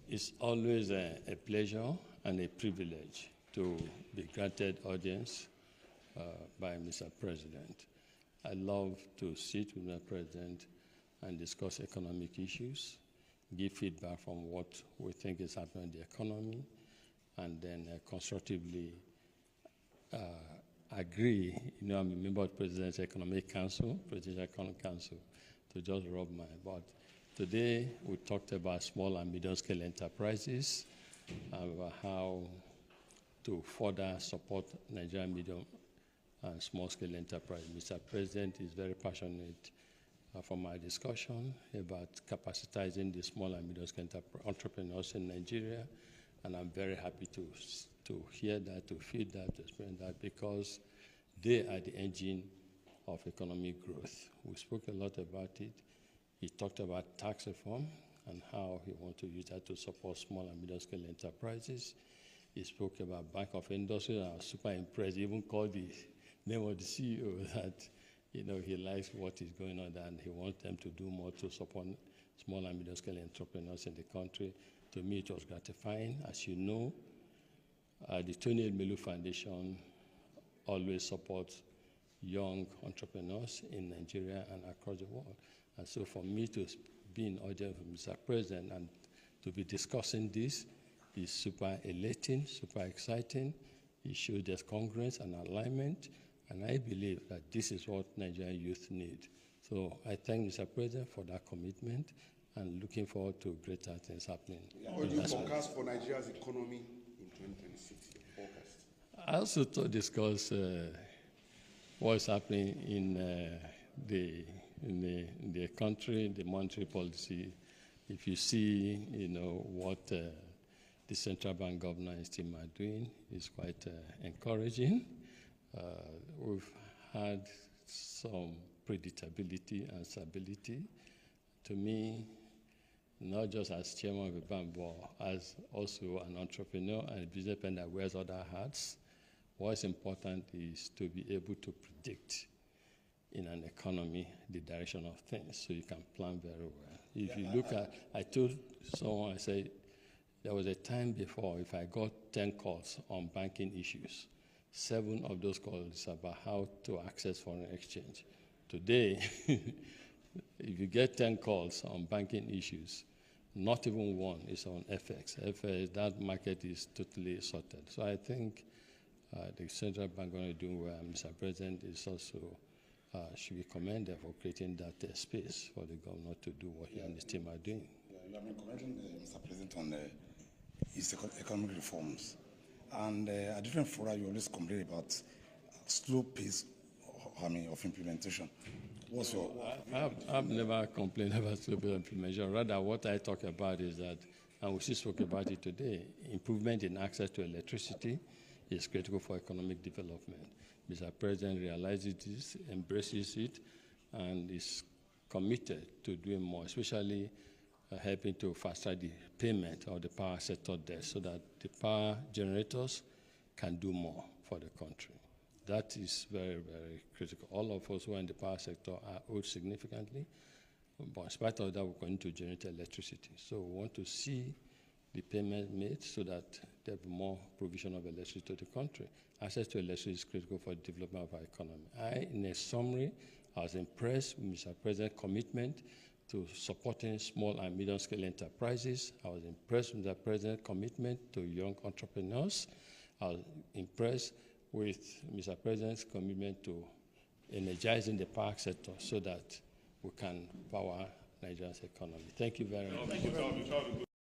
It's always a pleasure and a privilege to be granted audience by Mr. President. I love to sit with Mr. President and discuss economic issues, give feedback from what we think is happening in the economy, and then constructively agree. You know, I'm a member of the President's Economic Council, Presidential Economic Council, to just rub my butt. Today, we talked about small and medium-scale enterprises, about how to further support Nigerian medium and small-scale enterprise. Mr. President is very passionate from our discussion about capacitizing the small and medium-scale entrepreneurs in Nigeria, and I'm very happy to hear that, to feel that, to experience that, because they are the engine of economic growth. We spoke a lot about it. He talked about tax reform and how he wants to use that to support small and medium-scale enterprises. He spoke about Bank of Industry, and I was super impressed. He even called the name of the CEO that, you know, he likes what is going on and he wants them to do more to support small and medium-scale entrepreneurs in the country. To me, it was gratifying. As you know, the Elumelu Foundation always supports young entrepreneurs in Nigeria and across the world. And so for me to be in audience with Mr. President and to be discussing this is super elating, super exciting. It shows there's congruence and alignment, and I believe that this is what Nigerian youth need. So I thank Mr. President for that commitment and looking forward to greater things happening. What do you forecast for Nigeria's economy in 2026? Forecast. I also discuss what's happening in the country, the monetary policy. If you see, you know, what the central bank governor and his team are doing, is quite encouraging. We've had some predictability and stability. To me, not just as chairman of the bank, but as also an entrepreneur and a businessman that wears other hats, what's important is to be able to predict in an economy the direction of things, so you can plan very well. If you look at, I told someone, I said, there was a time before, if I got 10 calls on banking issues, 7 of those calls about how to access foreign exchange. Today, if you get 10 calls on banking issues, not even one is on FX. FX, that market is totally sorted. So I think the central bank is doing well. Mr. President is also should be commended for creating that space for the governor to do what he and his team are doing. Yeah, you have been commenting, Mr. President, on his economic reforms. And at different fora, you always complain about slow pace of implementation. What's your... I've never complained about slow pace of implementation. Rather, what I talk about is that, and we still spoke about it today, improvement in access to electricity is critical for economic development. Mr. President realizes this, embraces it, and is committed to doing more, especially helping to fast-track the payment of the power sector debt so that the power generators can do more for the country. That is very, very critical. All of us who are in the power sector are owed significantly, but in spite of that, we're going to generate electricity. So we want to see the payment made so that there be more provision of electricity to the country. Access to electricity is critical for the development of our economy. In a summary, I was impressed with Mr. President's commitment to supporting small and medium-scale enterprises. I was impressed with Mr. President's commitment to young entrepreneurs. I was impressed with Mr. President's commitment to energizing the power sector so that we can power Nigeria's economy. Thank you very much.